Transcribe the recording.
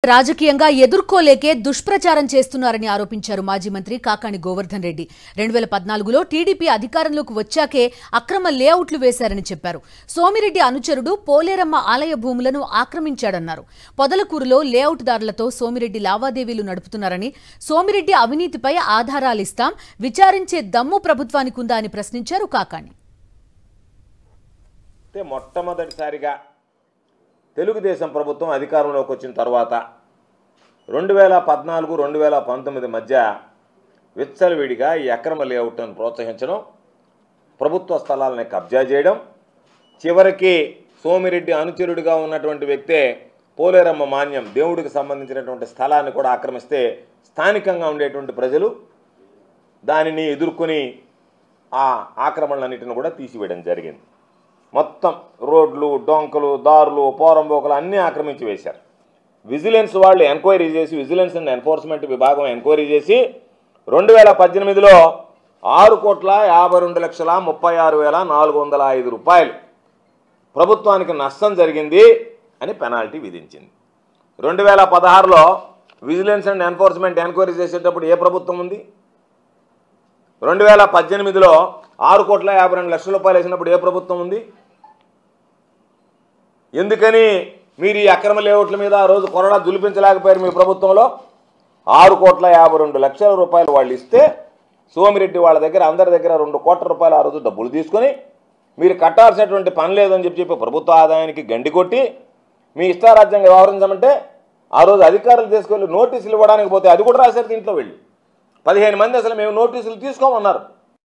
రాజకీయంగా ఎదుర్కోలేకే దుష్ప్రచారం చేస్తున్నారని ఆరోపించారు మాజీ మంత్రి కాకాణి గోవర్ధన్ రెడ్డి. 2014లో టీడీపీ అధికారంలోకి వచ్చాకే అక్రమ లేఅవుట్లు వేశారని చెప్పారు. సోమిరెడ్డి అనుచరుడు పోలేరమ్మ ఆలయ భూములను ఆక్రమించాడన్నారు. పొదలకూరులో లేఅవుట్దారులతో సోమిరెడ్డి లావాదేవీలు నడుపుతున్నారని, సోమిరెడ్డి అవినీతిపై ఆధారాలిస్తాం, విచారించే దమ్ము ప్రభుత్వానికి ఉందా అని ప్రశ్నించారు కాకాణి. మొట్టమొదటిసారిగా తెలుగుదేశం ప్రభుత్వం అధికారంలోకి వచ్చిన తర్వాత 2014-2019 మధ్య విచ్చలవిడిగా ఈ అక్రమ లేఅవుట్ను ప్రోత్సహించడం, ప్రభుత్వ స్థలాలను కబ్జా చేయడం, చివరికి సోమిరెడ్డి అనుచరుడిగా ఉన్నటువంటి వ్యక్తే పోలేరమ్మ మాన్యం దేవుడికి సంబంధించినటువంటి స్థలాన్ని కూడా ఆక్రమిస్తే స్థానికంగా ఉండేటువంటి ప్రజలు దానిని ఎదుర్కొని ఆ ఆక్రమణలన్నిటిని కూడా తీసివేయడం జరిగింది. మొత్తం రోడ్లు, డొంకలు, దారులు, పోరంబోకలు అన్నీ ఆక్రమించి వేశారు. విజిలెన్స్ వాళ్ళు ఎంక్వైరీ చేసి, విజిలెన్స్ అండ్ ఎన్ఫోర్స్మెంట్ విభాగం ఎంక్వైరీ చేసి 2018లో 6,52,36,405 రూపాయలు ప్రభుత్వానికి నష్టం జరిగింది అని పెనాల్టీ విధించింది. 2016లో విజిలెన్స్ అండ్ ఎన్ఫోర్స్మెంట్ ఎంక్వైరీ చేసేటప్పుడు ఏ ప్రభుత్వం ఉంది? 2018లో 6,52,00,000 రూపాయలు వేసినప్పుడు ఏ ప్రభుత్వం ఉంది? ఎందుకని మీరు ఈ అక్రమ లేఅవుట్ల మీద ఆ రోజు కొరడా జులిపించలేకపోయారు? మీ ప్రభుత్వంలో 6,52,00,000 రూపాయలు వాళ్ళు ఇస్తే సోమిరెడ్డి వాళ్ళ దగ్గర అందరి దగ్గర 2 కోట్ల రూపాయలు ఆ రోజు డబ్బులు తీసుకొని మీరు కట్టాల్సినటువంటి పని లేదని చెప్పి ప్రభుత్వ ఆదాయానికి గండి కొట్టి మీ ఇష్టారాజ్యంగా వ్యవహరించమంటే ఆ రోజు అధికారులు తీసుకెళ్ళి నోటీసులు ఇవ్వడానికి పోతే అది కూడా రాశారు. దీంట్లో వెళ్ళి 15 మంది అసలు మేము నోటీసులు తీసుకోమన్నారు.